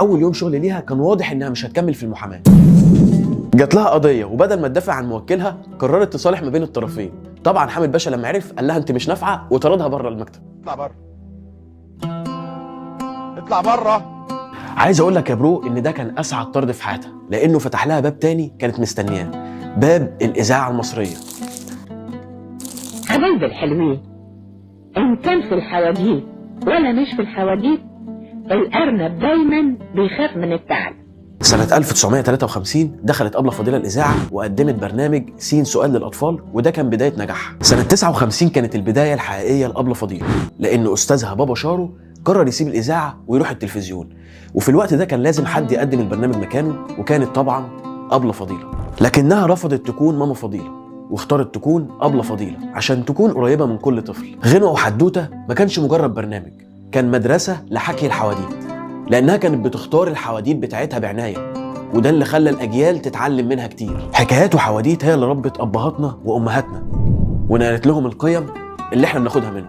اول يوم شغل ليها كان واضح انها مش هتكمل في المحاماه. جات لها قضيه، وبدل ما تدافع عن موكلها قررت تصالح ما بين الطرفين. طبعا حامد باشا لما عرف قال لها انت مش نافعه وطردها بره المكتب. اطلع بره، اطلع بره. عايز اقول لك يا برو ان ده كان اسعد طرد في حياتها، لانه فتح لها باب تاني كانت مستنياه، باب الاذاعه المصريه. حبايب الحلوين، ان كان في الحواديت ولا مش في الحواديت، الارنب دايما بيخاف من التعب. سنة 1953 دخلت أبلة فضيلة الإذاعة وقدمت برنامج سين سؤال للأطفال، وده كان بداية نجاحها. سنة 59 كانت البداية الحقيقية لأبلة فضيلة، لأن أستاذها بابا شارو قرر يسيب الإذاعة ويروح التلفزيون، وفي الوقت ده كان لازم حد يقدم البرنامج مكانه، وكانت طبعا أبلة فضيلة. لكنها رفضت تكون ماما فضيلة واختارت تكون أبلة فضيلة عشان تكون قريبة من كل طفل. غنوة وحدوتة ما كانش مجرد برنامج، كان مدرسة لحكي الحواديت، لأنها كانت بتختار الحواديت بتاعتها بعناية، وده اللي خلى الأجيال تتعلم منها كتير. حكايات وحواديت هي اللي ربت أبهاتنا وأمهاتنا ونقلت لهم القيم اللي احنا بناخدها منهم.